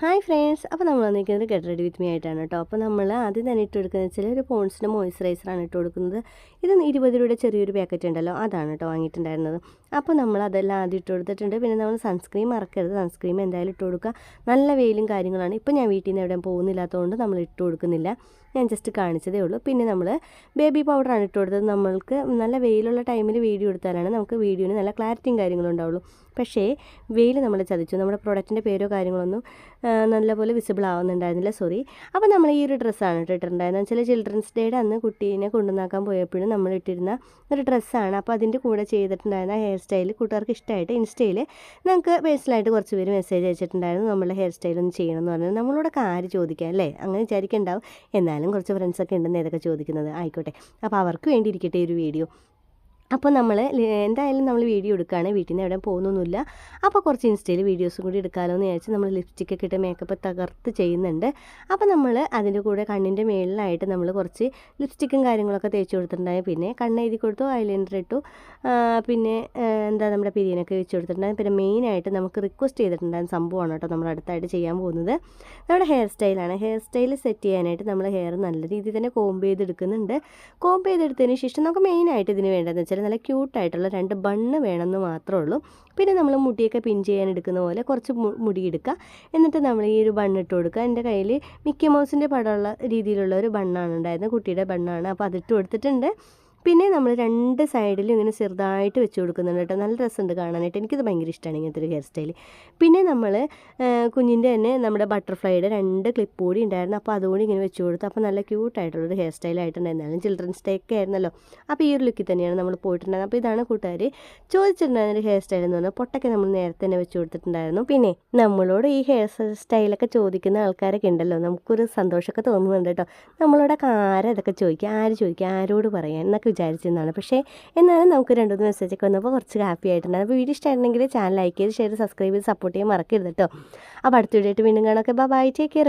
Hi friends, അപ്പോൾ നമ്മൾ വന്നിരിക്കുന്നത് ഗെറ്റ് റെഡി വിത്ത് മീ ആയിട്ടാണ് കേട്ടോ. അപ്പോൾ നമ്മൾ ആദ്യം തന്നെ ഇട്ട് കൊടുക്കുന്നത് വെച്ചാൽ ഒരു പോൺസിൻ്റെ മോയ്സ്ചറൈസറാണ് ഇട്ട് കൊടുക്കുന്നത്. ഇത് 20 രൂപയുടെ ചെറിയൊരു പാക്കറ്റ് ഉണ്ടല്ലോ, അതാണ് കേട്ടോ വാങ്ങിയിട്ടുണ്ടായിരുന്നത്. അപ്പോൾ നമ്മൾ അതെല്ലാം ആദ്യം ഇട്ട് കൊടുത്തിട്ടുണ്ട്. പിന്നെ നമ്മൾ സൺസ്ക്രീൻ മറക്കരുത്, സൺസ്ക്രീൻ എന്തായാലും ഇട്ട് കൊടുക്കുക. നല്ല വെയിലും കാര്യങ്ങളാണ്. ഇപ്പോൾ ഞാൻ വീട്ടിൽ നിന്ന് എവിടെയും പോകുന്നില്ലാത്തതുകൊണ്ട് നമ്മൾ ഇട്ട് കൊടുക്കുന്നില്ല, ഞാൻ ജസ്റ്റ് കാണിച്ചതേ ഉള്ളൂ. പിന്നെ നമ്മൾ ബേബി പൗഡറാണ് ഇട്ട് കൊടുത്തത്. നമ്മൾക്ക് നല്ല വെയിലുള്ള ടൈമിൽ വീഡിയോ എടുത്താലാണ് നമുക്ക് വീഡിയോന് നല്ല ക്ലാരിറ്റിയും കാര്യങ്ങളും ഉണ്ടാവുള്ളൂ. പക്ഷേ വെയിൽ നമ്മളെ ചതിച്ചു, നമ്മുടെ പ്രൊഡക്റ്റിൻ്റെ പേരോ കാര്യങ്ങളൊന്നും നല്ലപോലെ വിസിബിൾ ആവുന്നുണ്ടായിരുന്നില്ല, സോറി. അപ്പോൾ നമ്മൾ ഈ ഒരു ഡ്രസ്സാണ് ഇട്ടിട്ടുണ്ടായിരുന്നത്. വെച്ചാൽ ചിൽഡ്രൻസ് ഡേയുടെ അന്ന് കുട്ടീനെ കൊണ്ടുവന്നാക്കാൻ പോയപ്പോഴും നമ്മൾ ഇട്ടിരുന്ന ഒരു ഡ്രസ്സാണ്. അപ്പോൾ അതിൻ്റെ കൂടെ ചെയ്തിട്ടുണ്ടായിരുന്ന ഹെയർ സ്റ്റൈൽ കൂട്ടുകാർക്ക് ഇഷ്ടമായിട്ട് ഇൻസ്റ്റയിൽ നമുക്ക് പേഴ്സണലായിട്ട് കുറച്ച് പേര് മെസ്സേജ് അയച്ചിട്ടുണ്ടായിരുന്നു, നമ്മളുടെ ഹെയർ സ്റ്റൈലൊന്നും ചെയ്യണമെന്ന് പറഞ്ഞാൽ. നമ്മളോടൊക്കെ ആര് ചോദിക്കാം അല്ലേ, അങ്ങനെ വിചാരിക്കുന്നുണ്ടാവും. എന്നാലും കുറച്ച് ഫ്രണ്ട്സൊക്കെ ഉണ്ടെന്ന് ഇതൊക്കെ ചോദിക്കുന്നത്, ആയിക്കോട്ടെ. അപ്പോൾ അവർക്ക് വേണ്ടി ഇരിക്കട്ടെ ഈ ഒരു വീഡിയോ. അപ്പോൾ നമ്മൾ എന്തായാലും നമ്മൾ വീഡിയോ എടുക്കുകയാണ്, വീട്ടിൽ നിന്ന് എവിടെ പോകുന്നൊന്നുമില്ല. അപ്പോൾ കുറച്ച് ഇൻസ്റ്റയിൽ വീഡിയോസും കൂടി എടുക്കാമല്ലോ എന്ന് വിചാരിച്ച് നമ്മൾ ലിപ്സ്റ്റിക്കൊക്കെ ഇട്ട് മേക്കപ്പ് തകർത്ത് ചെയ്യുന്നുണ്ട്. അപ്പോൾ നമ്മൾ അതിൻ്റെ കൂടെ കണ്ണിൻ്റെ മേളിലായിട്ട് നമ്മൾ കുറച്ച് ലിപ്സ്റ്റിക്കും കാര്യങ്ങളൊക്കെ തേച്ച് കൊടുത്തിട്ടുണ്ടായി. പിന്നെ കണ്ണ് എഴുതി കൊടുത്തു, ഐലൈനർ ഇട്ടു, പിന്നെ നമ്മുടെ പിരിയനൊക്കെ വെച്ച് കൊടുത്തിട്ടുണ്ടായി. പിന്നെ മെയിനായിട്ട് നമുക്ക് റിക്വസ്റ്റ് ചെയ്തിട്ടുണ്ടായിരുന്ന സംഭവമാണ് കേട്ടോ നമ്മൾ അടുത്തായിട്ട് ചെയ്യാൻ പോകുന്നത്. നമ്മുടെ ഹെയർ സ്റ്റൈലാണ്. ഹെയർ സ്റ്റൈൽ സെറ്റ് ചെയ്യാനായിട്ട് നമ്മൾ ഹെയർ നല്ല രീതിയിൽ തന്നെ കോംബ് ചെയ്തെടുക്കുന്നുണ്ട്. കോംബ് ചെയ്തെടുത്തതിന് ശേഷം നമുക്ക് മെയിനായിട്ട് ഇതിന് വേണ്ടതെന്ന് വെച്ചാൽ നല്ല ക്യൂട്ടായിട്ടുള്ള 2 ബണ്ണ് വേണമെന്ന് മാത്രമേ ഉള്ളൂ. പിന്നെ നമ്മൾ മുടിയൊക്കെ പിൻ ചെയ്യാൻ എടുക്കുന്ന പോലെ കുറച്ച് മുടി എടുക്കുക. എന്നിട്ട് നമ്മൾ ഈ ഒരു ബണ്ണിട്ട് കൊടുക്കുക. എൻ്റെ കയ്യിൽ മിക്കി മൗസിൻ്റെ പടമുള്ള രീതിയിലുള്ള ഒരു ബണ്ണാണ് ഉണ്ടായിരുന്നത്, കുട്ടിയുടെ ബണ്ണാണ്. അപ്പോൾ അതിട്ട് കൊടുത്തിട്ടുണ്ട്. പിന്നെ നമ്മൾ 2 സൈഡിലും ഇങ്ങനെ ചെറുതായിട്ട് വെച്ച് കൊടുക്കുന്നുണ്ട് കേട്ടോ. നല്ല രസമുണ്ട് കാണാനായിട്ട്, എനിക്കിത് ഭയങ്കര ഇഷ്ടമാണ് ഇങ്ങനത്തെ ഒരു ഹെയർ സ്റ്റൈൽ. പിന്നെ നമ്മൾ കുഞ്ഞിൻ്റെ തന്നെ നമ്മുടെ ബട്ടർഫ്ലൈയുടെ 2 ക്ലിപ്പ് കൂടി ഉണ്ടായിരുന്നു, അപ്പോൾ അതുകൂടി ഇങ്ങനെ വെച്ച് കൊടുത്തു. അപ്പോൾ നല്ല ക്യൂട്ടായിട്ടുള്ളൊരു ഹെയർ സ്റ്റൈലായിട്ടുണ്ടായിരുന്നാലും ചിൽഡ്രൻസ് ഡേ ഒക്കെ ആയിരുന്നല്ലോ, അപ്പോൾ ഈ ഒരു ലുക്കിൽ തന്നെയാണ് നമ്മൾ പോയിട്ടുണ്ടായിരുന്നത്. അപ്പോൾ ഇതാണ് കൂട്ടുകാർ ചോദിച്ചിട്ടുണ്ടായിരുന്ന ഒരു ഹെയർ സ്റ്റൈൽ എന്ന് പറഞ്ഞാൽ പൊട്ടൊക്കെ നമ്മൾ നേരത്തെ തന്നെ വെച്ച് കൊടുത്തിട്ടുണ്ടായിരുന്നു. പിന്നെ നമ്മളോട് ഈ ഹെയർ സ്റ്റൈലൊക്കെ ചോദിക്കുന്ന ആൾക്കാരൊക്കെ ഉണ്ടല്ലോ, നമുക്കൊരു സന്തോഷമൊക്കെ തോന്നുന്നുണ്ട് കേട്ടോ. നമ്മളോടൊക്കെ ഇതൊക്കെ ചോദിക്കുക, ആരോട് പറയാൻ എന്നൊക്കെ വിചാരിച്ചിരുന്നതാണ്. പക്ഷേ എന്നാലും നമുക്ക് 2-3 മെസ്സേജൊക്കെ വന്നപ്പോൾ കുറച്ച് ഹാപ്പി ആയിട്ടുണ്ടായിരുന്നു. അപ്പോൾ വീഡിയോ ഇഷ്ടമായിരുന്നെങ്കിൽ ചാനൽ ലൈക്ക് ചെയ്ത് ഷെയർ സബ്സ്ക്രൈബ് ചെയ്ത് സപ്പോർട്ട് ചെയ്യാൻ മറക്കരുത് കേട്ടോ. അപ്പോൾ അടുത്ത വീഡിയോ ആയിട്ട് വീണ്ടും കാണാം. Bye, take care.